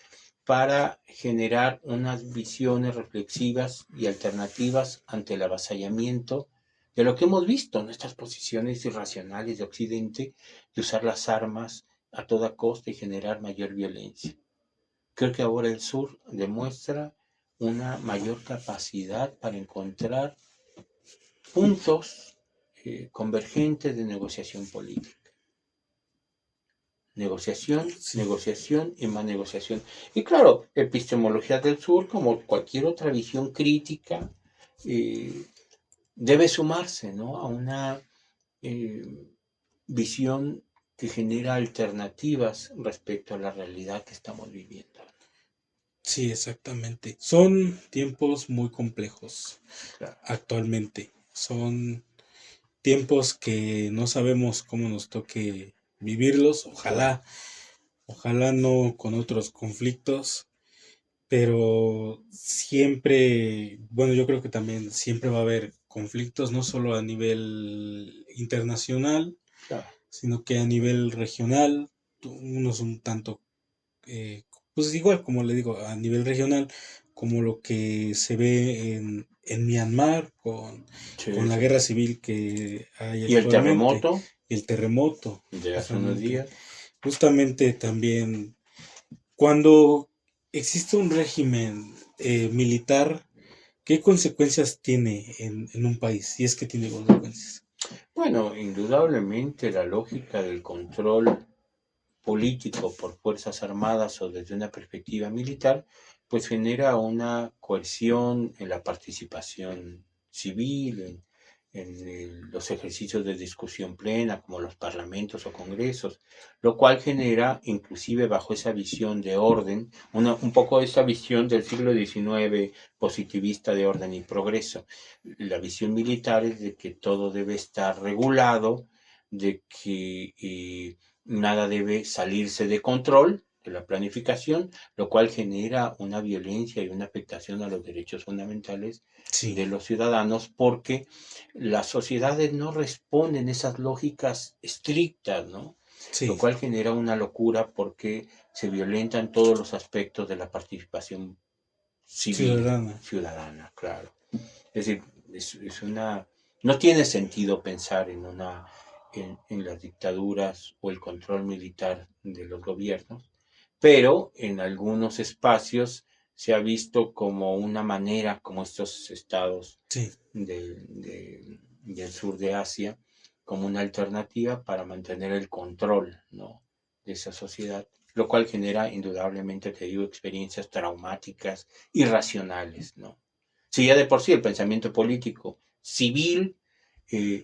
para generar unas visiones reflexivas y alternativas ante el avasallamiento de lo que hemos visto, nuestras posiciones irracionales de Occidente, de usar las armas a toda costa y generar mayor violencia. Creo que ahora el sur demuestra una mayor capacidad para encontrar puntos convergentes de negociación política. Negociación, Sí, negociación y más negociación. Y claro, epistemología del sur, como cualquier otra visión crítica, eh, debe sumarse, ¿no?, a una eh, visión que genera alternativas respecto a la realidad que estamos viviendo. sí, exactamente. Son tiempos muy complejos Claro. actualmente. Son tiempos que no sabemos cómo nos toque vivirlos. Ojalá no con otros conflictos, pero siempre, bueno, yo creo que también siempre va a haber conflictos, no solo a nivel internacional, Claro. sino que a nivel regional, unos un tanto, eh, pues igual como le digo, a nivel regional, como lo que se ve en Myanmar con Sí, la sí. guerra civil que hay Y el actualmente, terremoto el terremoto, de hace unos justamente, días. justamente también cuando existe un régimen militar, ¿qué consecuencias tiene en un país? Si es que tiene consecuencias. Bueno, indudablemente la lógica del control político por fuerzas armadas o desde una perspectiva militar, pues genera una coerción en la participación civil, los ejercicios de discusión plena, como los parlamentos o congresos, lo cual genera, inclusive bajo esa visión de orden, un poco esa visión del siglo XIX positivista de orden y progreso. La visión militar es de que todo debe estar regulado, de que nada debe salirse de control de la planificación, lo cual genera una violencia y una afectación a los derechos fundamentales Sí, de los ciudadanos, porque las sociedades no responden a esas lógicas estrictas, ¿no? Lo sí, cual genera una locura porque se violentan todos los aspectos de la participación civil ciudadana. ciudadana, claro. Es decir, es una... No tiene sentido pensar en las dictaduras o el control militar de los gobiernos, pero en algunos espacios se ha visto como una manera, como estos estados Sí, del sur de Asia, como una alternativa para mantener el control, ¿no?, de esa sociedad, lo cual genera indudablemente, te digo, experiencias traumáticas, irracionales, ¿no? Si ya de por sí el pensamiento político civil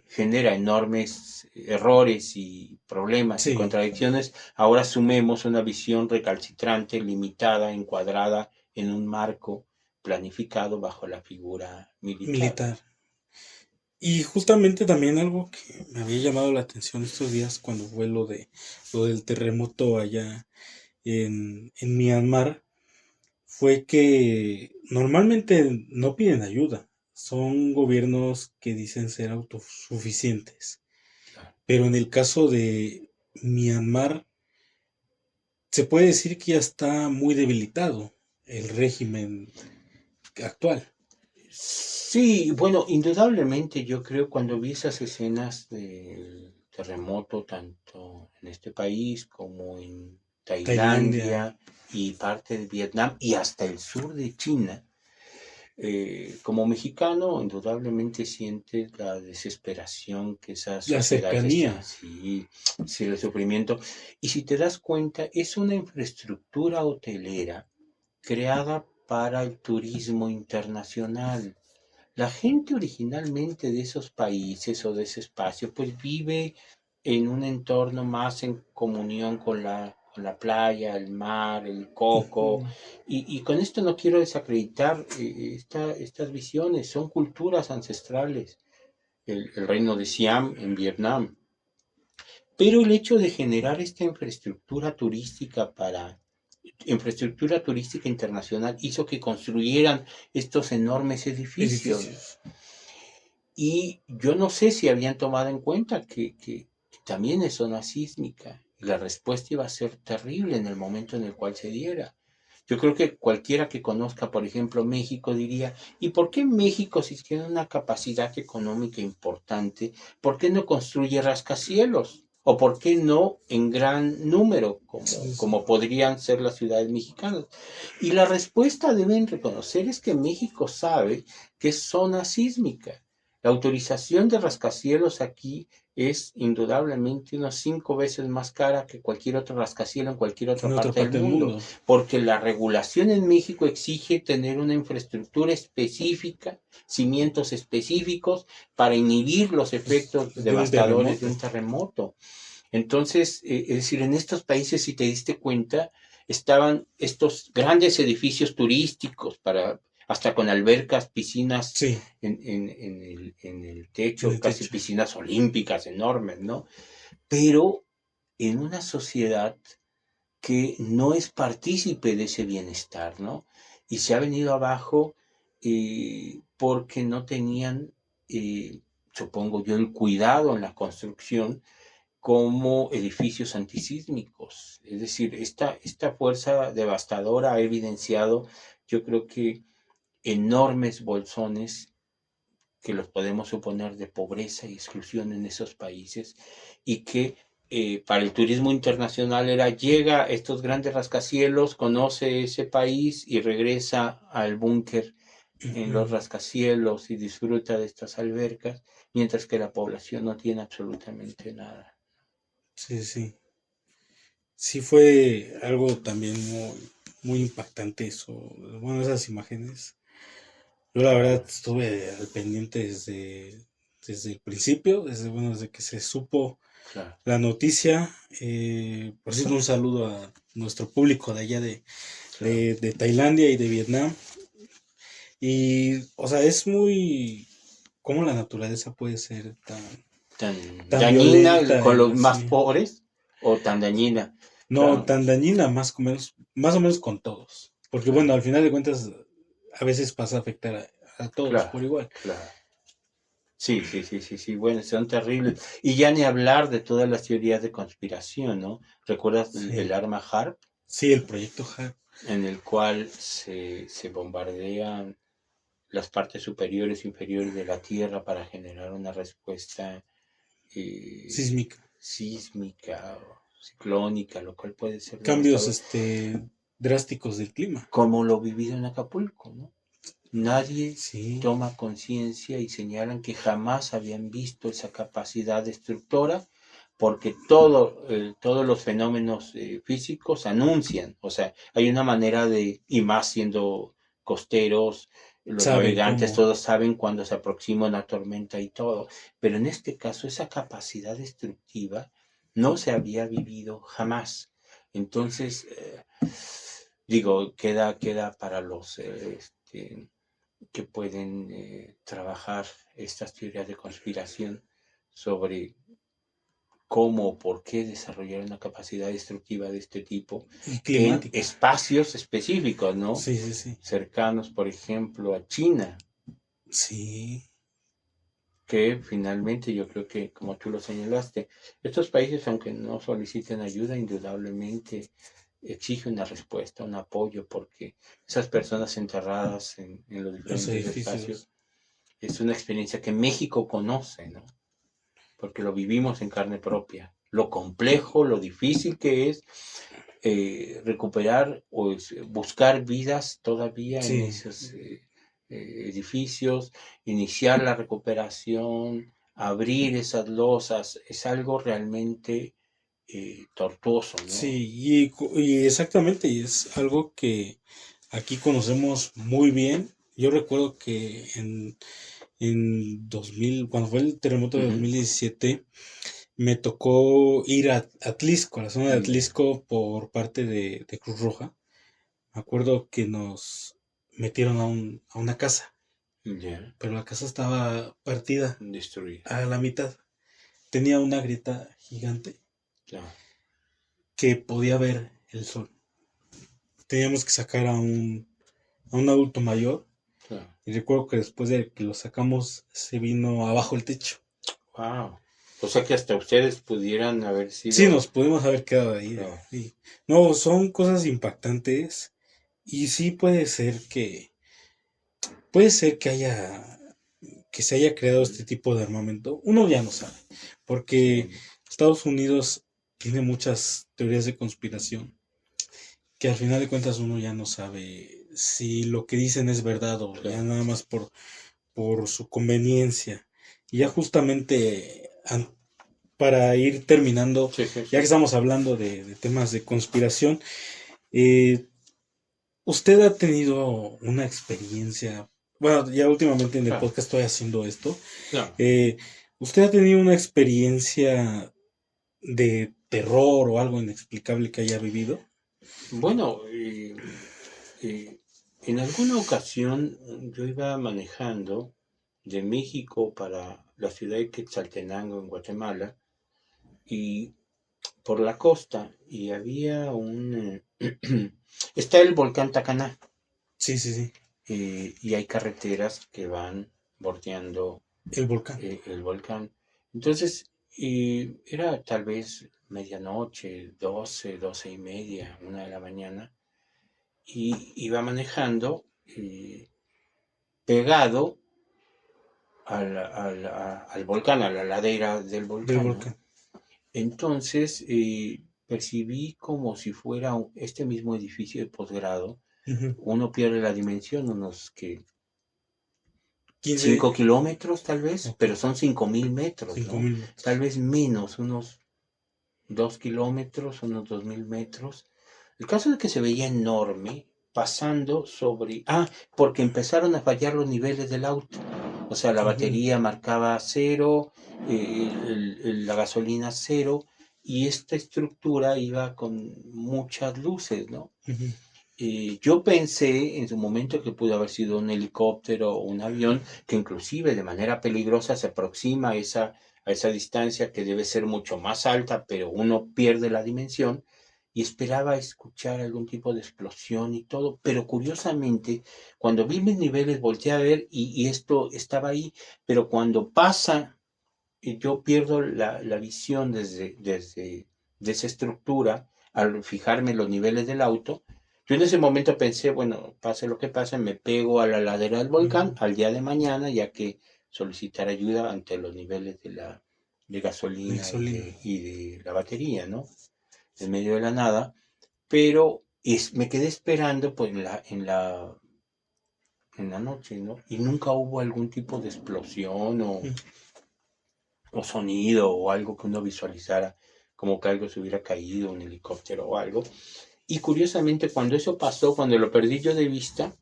genera enormes errores y problemas y sí, contradicciones, ahora sumemos una visión recalcitrante, limitada, encuadrada en un marco planificado bajo la figura militar, militar. ¿no? Y justamente también algo que me había llamado la atención estos días cuando fue lo del terremoto allá en Myanmar, fue que normalmente no piden ayuda. Son gobiernos que dicen ser autosuficientes. Claro. Pero en el caso de Myanmar, se puede decir que ya está muy debilitado el régimen actual. Sí, bueno, indudablemente yo creo cuando vi esas escenas del terremoto, tanto en este país como en Tailandia, Tailandia y parte de Vietnam y hasta el sur de China, como mexicano, indudablemente sientes la desesperación que esas la sociedades están, cercanía. sí, sí, el sufrimiento. Y si te das cuenta, es una infraestructura hotelera creada para el turismo internacional. La gente originalmente de esos países o de ese espacio, pues vive en un entorno más en comunión con la playa, el mar, el coco. Ujú. Y con esto no quiero desacreditar estas visiones, son culturas ancestrales. El reino de Siam en Vietnam. Pero el hecho de generar esta infraestructura turística para infraestructura turística internacional hizo que construyeran estos enormes edificios. Y yo no sé si habían tomado en cuenta que también es zona sísmica. Y la respuesta iba a ser terrible en el momento en el cual se diera. Yo creo que cualquiera que conozca, por ejemplo, México diría, ¿y por qué México, si tiene una capacidad económica importante, por qué no construye rascacielos? ¿O por qué no en gran número, como podrían ser las ciudades mexicanas? Y la respuesta, deben reconocer, es que México sabe que es zona sísmica. La autorización de rascacielos aquí es indudablemente unas 5 veces más cara que cualquier otro rascacielos en cualquier otra parte del mundo, porque la regulación en México exige tener una infraestructura específica, cimientos específicos para inhibir los efectos devastadores de un terremoto. Entonces, es decir, en estos países, si te diste cuenta, estaban estos grandes edificios turísticos hasta con albercas, piscinas en el techo, casi piscinas olímpicas enormes, ¿no? Pero en una sociedad que no es partícipe de ese bienestar, ¿no? Y se ha venido abajo porque no tenían, supongo yo, el cuidado en la construcción como edificios antisísmicos. Es decir, esta fuerza devastadora ha evidenciado, yo creo que enormes bolsones que los podemos suponer de pobreza y exclusión en esos países y que para el turismo internacional llega a estos grandes rascacielos, conoce ese país y regresa al búnker en los rascacielos y disfruta de estas albercas, mientras que la población no tiene absolutamente nada. Sí. Sí fue algo también muy impactante eso. Bueno, esas imágenes. Yo la verdad estuve al pendiente desde el principio, desde que se supo la noticia. Por cierto, un saludo a nuestro público de allá de Tailandia y de Vietnam. Y, o sea, es muy... ¿Cómo la naturaleza puede ser tan dañina con los más pobres o tan dañina? No, tan dañina más o menos con todos. Porque bueno, al final de cuentas, a veces pasa a afectar a todos por igual. Sí. Bueno, son terribles. Y ya ni hablar de todas las teorías de conspiración, ¿no? ¿Recuerdas el arma HARP? Sí, el proyecto HARP. En el cual se bombardean las partes superiores e inferiores de la Tierra para generar una respuesta sísmica o ciclónica, lo cual puede ser cambios drásticos del clima. Como lo vivido en Acapulco, ¿no? Nadie toma conciencia y señalan que jamás habían visto esa capacidad destructora, porque todos los fenómenos físicos anuncian, o sea, hay una manera y más siendo costeros, los navegantes todos saben cuando se aproxima una tormenta y todo, pero en este caso esa capacidad destructiva no se había vivido jamás. Entonces, digo, queda para los que pueden trabajar estas teorías de conspiración sobre cómo o por qué desarrollar una capacidad destructiva de este tipo en espacios específicos, ¿no? Sí. Cercanos, por ejemplo, a China. Sí. Que finalmente yo creo que, como tú lo señalaste, estos países, aunque no soliciten ayuda, indudablemente exige una respuesta, un apoyo, porque esas personas enterradas en los diferentes espacios es una experiencia que México conoce, ¿no? Porque lo vivimos en carne propia. Lo complejo, lo difícil que es recuperar o buscar vidas todavía en esos edificios, iniciar la recuperación, abrir esas losas, es algo realmente tortuoso, ¿no? Sí, y exactamente, y es algo que aquí conocemos muy bien. Yo recuerdo que en 2000, cuando fue el terremoto de 2017, me tocó ir a Atlisco, a la zona de Atlisco, por parte de Cruz Roja. Me acuerdo que nos metieron a una casa, pero la casa estaba partida, destruida a la mitad. Tenía una grieta gigante que podía ver el sol. teníamos que sacar a un adulto mayor. Claro. Y recuerdo que después de que lo sacamos, se vino abajo el techo. Wow. O sea que hasta ustedes pudieran haber Sí, sido. nos pudimos haber quedado ahí. Claro. Sí. No, son cosas impactantes. Y sí puede ser que se haya creado este tipo de armamento. Uno ya no sabe. Porque Sí. Estados Unidos tiene muchas teorías de conspiración. Que al final de cuentas uno ya no sabe si lo que dicen es verdad o ya Claro. nada más por su conveniencia. Y ya justamente para ir terminando, Sí, sí, ya que sí. estamos hablando de temas de conspiración, eh, ¿usted ha tenido una experiencia? Bueno, ya últimamente en el Claro. podcast estoy haciendo esto. Claro. eh, ¿Usted ha tenido una experiencia de terror o algo inexplicable que haya vivido? Bueno, en alguna ocasión yo iba manejando de México para la ciudad de Quetzaltenango, en Guatemala, y por la costa, y había está el volcán Tacaná, Sí, sí, sí. y hay carreteras que van bordeando El volcán. el volcán. Entonces, era tal vez medianoche, 12:30, 1 de la mañana, y iba manejando pegado al volcán, a la ladera del Del volcán, ¿no? volcán. Entonces, percibí como si fuera este mismo edificio de posgrado. Ujú. Uno pierde la dimensión, unos que 15, 5 kilómetros tal vez, ok, pero son 5.000 metros, ¿no? 5000 metros. Tal vez menos, unos 2 kilómetros, unos 2.000 metros. El caso es que se veía enorme pasando sobre. Porque empezaron a fallar los niveles del auto. O sea, la Ujú, batería marcaba cero, la gasolina cero, y esta estructura iba con muchas luces, ¿no? ujú. Yo pensé en su momento que pudo haber sido un helicóptero o un avión que inclusive de manera peligrosa se aproxima a esa distancia que debe ser mucho más alta, pero uno pierde la dimensión, y esperaba escuchar algún tipo de explosión y todo, pero curiosamente cuando vi mis niveles volteé a ver y esto estaba ahí, pero cuando pasa y yo pierdo la visión de esa estructura al fijarme en los niveles del auto. Yo en ese momento pensé, bueno, pase lo que pase, me pego a la ladera del volcán Ujú. al día de mañana, ya que solicitar ayuda ante los niveles de De gasolina y gasolina. de la batería, ¿no? En medio de la nada, pero me quedé esperando pues en la noche, ¿no? Y nunca hubo algún tipo de explosión Mm. o sonido o algo que uno visualizara como que algo se hubiera caído, un helicóptero o algo. Y curiosamente cuando eso pasó, cuando lo perdí yo de vista,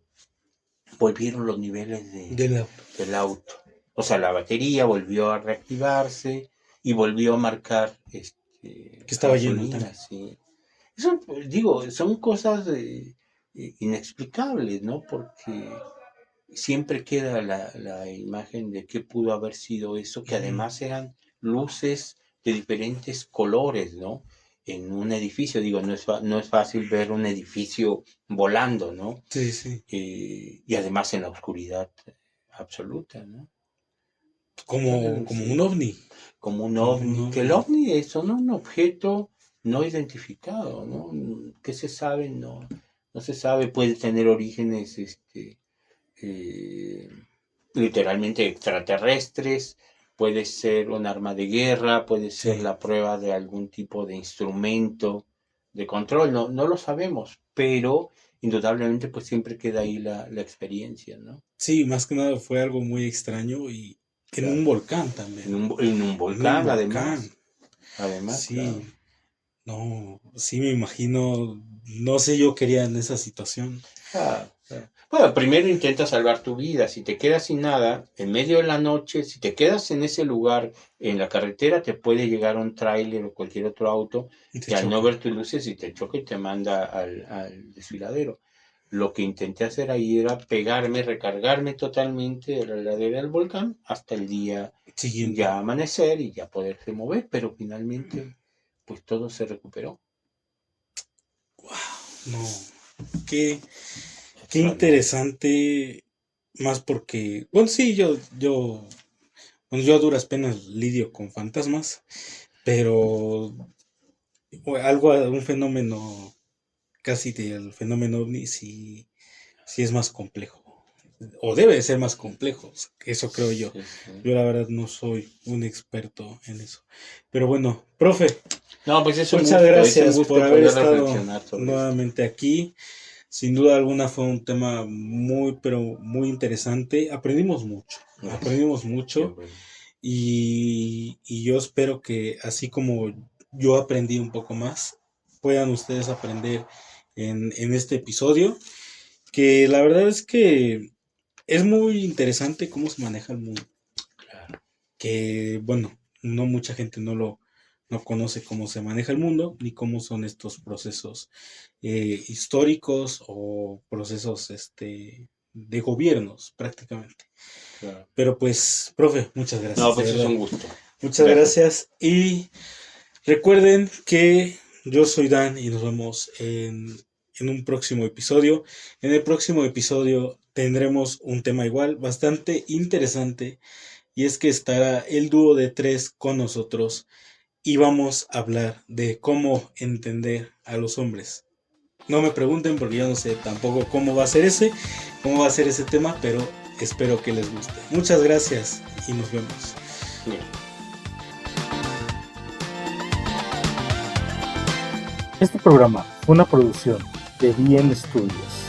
volvieron los niveles Del auto. del auto. O sea, la batería volvió a reactivarse y volvió a marcar Que estaba lleno gasolina, también. sí. Eso, pues, digo, son cosas inexplicables, ¿no? Porque siempre queda la imagen de qué pudo haber sido eso, que Ujú. además eran luces de diferentes colores, ¿no? En un edificio, digo, no es fácil ver un edificio volando, ¿no? Sí, sí. Y además en la oscuridad absoluta, ¿no? Entonces, Como un sí, ovni. como un Como un ovni, que el ovni. ovni es un objeto no identificado, ¿no? ¿Qué se sabe? No se sabe, puede tener orígenes, eh, literalmente extraterrestres, puede ser un arma de guerra, puede ser Sí. la prueba de algún tipo de instrumento de control, no lo sabemos, pero indudablemente pues siempre queda ahí la experiencia, ¿no? Sí, más que nada fue algo muy extraño y en un Claro. volcán En también. un En un volcán, volcán. además, claro. Sí. No, sí me imagino. No sé, yo quería en esa situación. Ah, ah. Bueno, primero intenta salvar tu vida. Si te quedas sin nada, en medio de la noche, si te quedas en ese lugar, en la carretera, te puede llegar un tráiler o cualquier otro auto Y te que al no choca. ver tus luces y te choca y te manda al desfiladero. Lo que intenté hacer ahí era pegarme, recargarme totalmente de la ladera del volcán hasta el día Siguiente. ya amanecer y ya poderse mover, pero finalmente pues todo se recuperó. No. Qué, qué interesante, más porque, bueno, sí, bueno, yo a duras penas lidio con fantasmas, pero un fenómeno casi del fenómeno ovni sí es más complejo, o debe de ser más complejo, eso creo yo. Sí, sí. Yo la verdad no soy un experto en eso. Pero bueno, profe, No, pues es un muchas gusto, gracias por haber poder estado reflexionar sobre esto. nuevamente aquí. Sin duda alguna fue un tema muy, pero muy interesante. Aprendimos Qué mucho bueno. y yo espero que así como yo aprendí un poco más, puedan ustedes aprender en este episodio, que la verdad es que es muy interesante cómo se maneja el mundo, Claro. que bueno, no mucha gente no conoce cómo se maneja el mundo ni cómo son estos procesos históricos o procesos de gobiernos prácticamente. Claro. Pero pues, profe, muchas No, gracias, de pues es verdad. un gusto. Muchas Gracias. gracias y recuerden que yo soy Dan y nos vemos en un próximo episodio. En el próximo episodio tendremos un tema igual, bastante interesante, y es que estará el dúo de tres con nosotros y vamos a hablar de cómo entender a los hombres. No me pregunten porque yo no sé tampoco cómo va a ser ese tema, pero espero que les guste. Muchas gracias y nos vemos. Bien. Este programa fue una producción de Bien Studios.